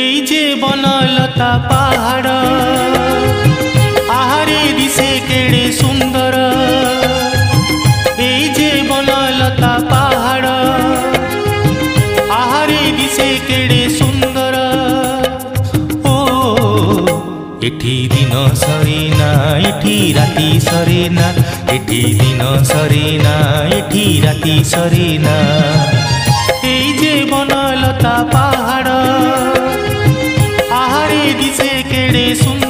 এই যে বনলতা পাহাড় আহারে দিশে কেড়ে সুন্দর। এই যে বনলতা পাহাড় আহারে দিশে কেড়ে সুন্দর। ও এটি দিন সরে না এটি রাতি সরে না, এটি দিন সরে না এটি রাতি সরে না। এই যে বনলতা পাহাড় আহারে দিশে কেড়ে সুন্দর।